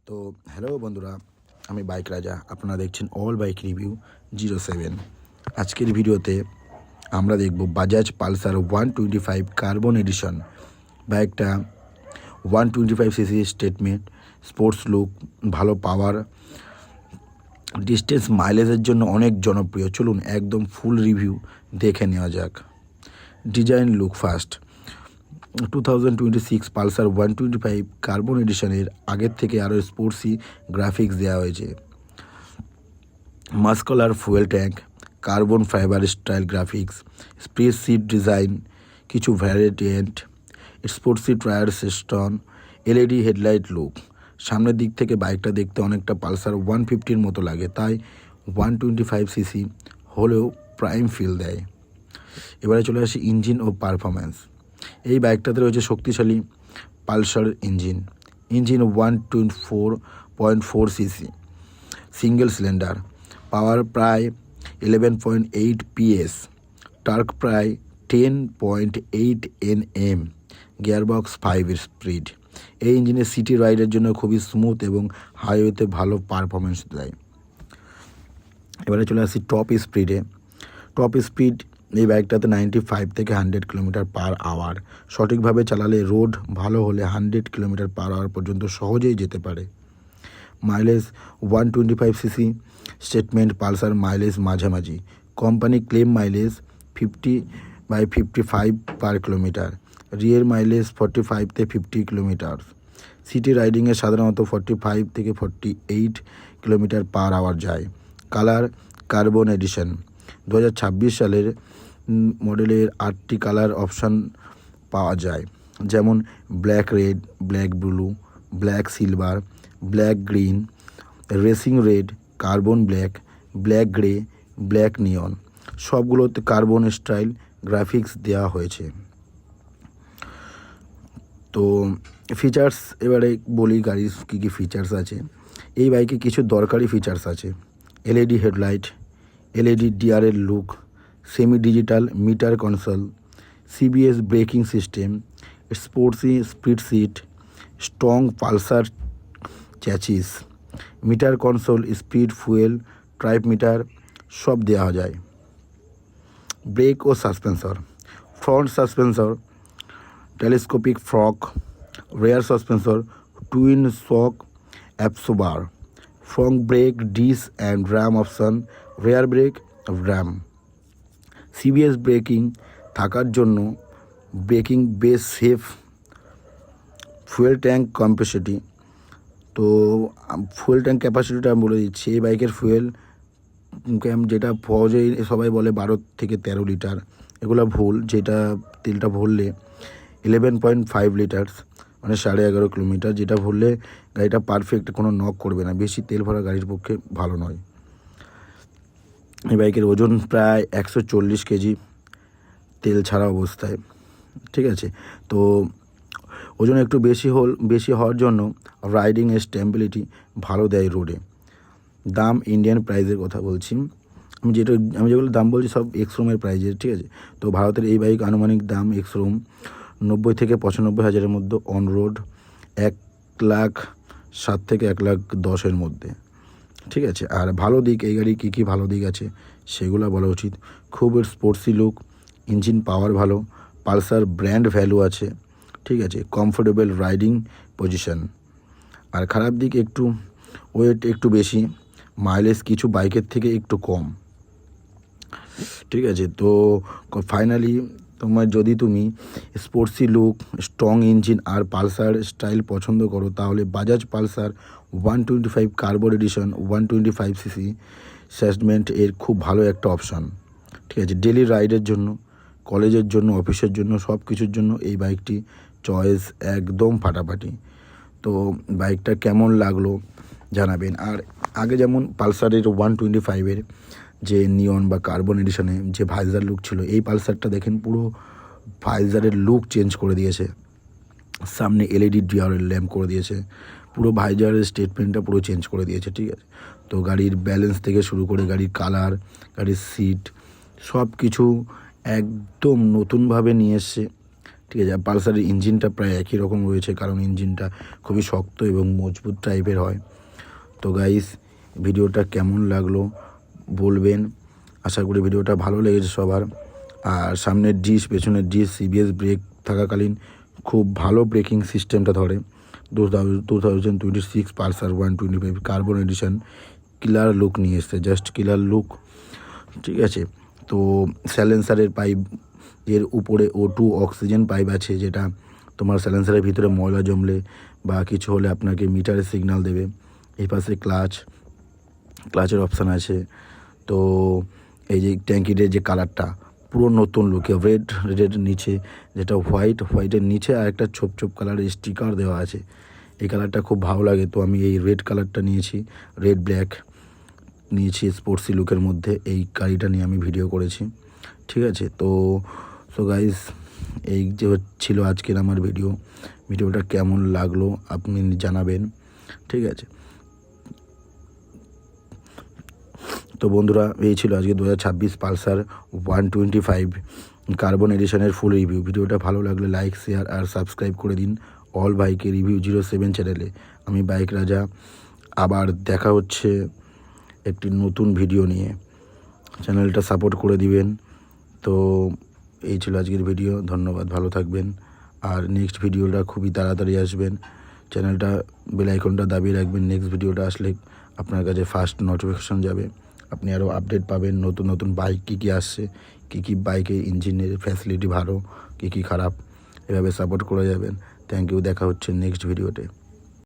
তো হ্যালো বন্ধুরা, আমি বাইক রাজা। আপনারা দেখছেন অল বাইক রিভিউ 07। আজকের ভিডিওতে আমরা দেখব বাজাজ পালসার 125 কার্বন এডিশন। বাইকটা 125cc স্টেটমেন্ট, স্পোর্টস লুক, ভালো পাওয়ার, ডিস্টেন্স মাইলেজের জন্য অনেক জনপ্রিয়। চলুন একদম ফুল রিভিউ দেখে নেওয়া যাক। Design look first. 2026 পালসার 125 কার্বন এডিশনের আগের থেকে আরও স্পোর্টসি গ্রাফিক্স দেওয়া হয়েছে। Muscular fuel tank, carbon fibre style graphics, স্প্রেস সিট ডিজাইন, কিছু variant, sporty tyre system, LED headlight look. সামনের দিক থেকে বাইকটা দেখতে অনেকটা পালসার 150-র মতো লাগে, তাই 125cc হলেও প্রাইম ফিল দেয়। এবারে চলে আসি ইঞ্জিন ও পারফরম্যান্স। এই বাইকটাতে রয়েছে শক্তিশালী Pulsar engine 124.4cc, single cylinder, power প্রায় 11.8 PS, টর্ক প্রায় 10.8 Nm, গিয়ারবক্স 5 স্পিড। এই ইঞ্জিনের সিটি রাইডের জন্য খুবই স্মুথ এবং হাইওয়েতে ভালো পারফরমেন্স দেয়। এবারে চলে আসি টপ স্পিড। এই বাইকটাতে 95 থেকে 100 km/h। সঠিকভাবে চালালে, রোড ভালো হলে 100 km/h পর্যন্ত সহজেই যেতে পারে। Mileage 125cc statement Pulsar mileage মাঝামাঝি। Company claim mileage 50/55 per kilometre. Rear mileage 45 থেকে 50 কিলোমিটার। সিটি রাইডিংয়ে সাধারণত 45 থেকে 48 km/h যায়। Colour carbon addition. 2026 সালের মডেলের 8টি কালার অপশান পাওয়া যায়, যেমন black red, black blue, black silver, black green, racing red, carbon black, black grey, black নিয়ন। সবগুলোতে কার্বন স্টাইল গ্রাফিক্স দেওয়া হয়েছে। তো ফিচার্স এবারে বলি গাড়ির কী কী ফিচার্স আছে। এই বাইকে কিছু দরকারি ফিচার্স আছে: LED headlight, LED DRL look, semi digital meter console, CBS braking system, sporty speed seat, strong Pulsar chassis, meter console, speed, fuel, trip meter সব দেওয়া যায়। ব্রেক ও suspension. Front suspension telescopic fork, rear suspension twin shock absorber, front brake disc and drum option, rear brake drum. CBS braking থাকার জন্য braking base safe. Fuel tank capacity. তো fuel tank ক্যাপাসিটিটা আমি বলে দিচ্ছি। এই বাইকের ফুয়েল যেটা সহজেই সবাই বলে 12 থেকে 13 লিটার, এগুলো ভুল। যেটা তেলটা ভরলে 11.5 লিটার্স, মানে 11.5 কিলোমিটার। যেটা ভরলে গাড়িটা পারফেক্ট, কোনো নক করবে না। বেশি তেল ভরা গাড়ির পক্ষে ভালো নয়। এই বাইকের ওজন প্রায় 140 কেজি তেল ছাড়া অবস্থায়, ঠিক আছে। তো ওজন একটু বেশি হওয়ার জন্য রাইডিং স্টেবিলিটি ভালো দেয় রোডে। দাম ইন্ডিয়ান প্রাইসের কথা বলছি। আমি যেগুলো দাম বলছি সব এক্সরুমের প্রাইজের, ঠিক আছে। তো ভারতের এই বাইক আনুমানিক দাম এক্সরুম 90 থেকে 95 হাজারের মধ্যে, অন রোড 1,07,000 থেকে 1,10,000-এর মধ্যে, ঠিক আছে। আর ভালো দিক, এই গাড়ি কী কী ভালো দিক আছে সেগুলো বলা উচিত। খুব স্পোর্টসি লুক, ইঞ্জিন পাওয়ার ভালো, পালসার ব্র্যান্ড ভ্যালু আছে, ঠিক আছে। Comfortable riding position. আর খারাপ দিক একটু ওয়েট একটু বেশি, মাইলেজ কিছু বাইকের থেকে একটু কম, ঠিক আছে। তো ফাইনালি যদি তুমি স্পোর্টসি লুক, স্ট্রং ইঞ্জিন আর পালসার স্টাইল পছন্দ করো, তাহলে Bajaj Pulsar 125 carbon addition 125cc segment এর খুব ভালো একটা অপশান, ঠিক আছে। ডেলি রাইডের জন্য, কলেজের জন্য, অফিসের জন্য, সব কিছুর জন্য এই বাইকটি চয়েস একদম ফাটাফাটি। তো বাইকটা কেমন লাগলো জানাবেন। আর আগে যেমন পালসারের 125-এর যে নিয়ন বা কার্বন এডিশনে যে ভাইজার লুক ছিল, এই পালসারটা দেখেন পুরো ভাইজারের লুক চেঞ্জ করে দিয়েছে। সামনে এলইডি ডিআরএল ল্যাম্প করে দিয়েছে, পুরো ভাইজারের স্টেটমেন্টটা পুরো চেঞ্জ করে দিয়েছে, ঠিক আছে। তো গাড়ির ব্যালেন্স থেকে শুরু করে গাড়ির কালার, গাড়ির সিট সব কিছু একদম নতুনভাবে নিয়ে এসছে, ঠিক আছে। আর পালসারের ইঞ্জিনটা প্রায় একই রকম রয়েছে, কারণ ইঞ্জিনটা খুবই শক্ত এবং মজবুত টাইপের হয়। তো গাইস, ভিডিওটা কেমন লাগলো বলবেন। আশা করি ভিডিওটা ভালো লেগেছে সবার। আর সামনের ডিস, পেছনের ডিস, সিবিএস ব্রেক থাকাকালীন খুব ভালো ব্রেকিং সিস্টেমটা ধরে। 2026 পালসার 125 কার্বন এডিশন কিলার লুক নিয়ে এসছে, জাস্ট কিলার লুক, ঠিক আছে। তো স্যালেন্সারের পাইপ এর উপরে O2 অক্সিজেন পাইপ আছে, যেটা তোমার স্যালেন্সারের ভিতরে ময়লা জমলে বা কিছু হলে আপনাকে মিটারে সিগন্যাল দেবে। এই পাশে ক্লাচের অপশান আছে। তো এই যে ট্যাঙ্কিটার যে কালারটা পুরো নতুন লুকে, রেড নিচে, যেটা হোয়াইটের নিচে আর একটা ছোপ কালারের স্টিকার দেওয়া আছে। এই কালারটা খুব ভালো লাগে, তো আমি এই রেড কালারটা নিয়েছি, রেড ব্ল্যাক নিয়েছি স্পোর্টসি লুকের মধ্যে। এই গাড়িটা নিয়ে আমি ভিডিও করেছি, ঠিক আছে। তো গাইস, এই যে ছিল আজকের আমার ভিডিওটা কেমন লাগলো আপনি জানাবেন, ঠিক আছে। তো বন্ধুরা, এই ছিল আজকে 2026 পালসার 125 কার্বন এডিশনের ফুল রিভিউ। ভিডিওটা ভালো লাগলে লাইক, শেয়ার আর সাবস্ক্রাইব করে দিন অল বাইকে রিভিউ 07 চ্যানেলে। আমি বাইক রাজা, আবার দেখা হচ্ছে একটি নতুন ভিডিও নিয়ে। চ্যানেলটা সাপোর্ট করে দিবেন। তো এই ছিল আজকের ভিডিও, ধন্যবাদ, ভালো থাকবেন। আর নেক্সট ভিডিওটা খুবই তাড়াতাড়ি আসবেন। চ্যানেলটা বেল আইকনটা দাবিয়ে রাখবেন, নেক্সট ভিডিওটা আসলে আপনার কাছে ফার্স্ট নোটিফিকেশন যাবে। আপনি আরও আপডেট পাবেন, নতুন বাইক কী আসছে, কী বাইকে ইঞ্জিনের ফ্যাসিলিটি ভালো, কী খারাপ, এভাবে সাপোর্ট করে যাবেন। থ্যাংক ইউ, দেখা হচ্ছে নেক্সট ভিডিওতে।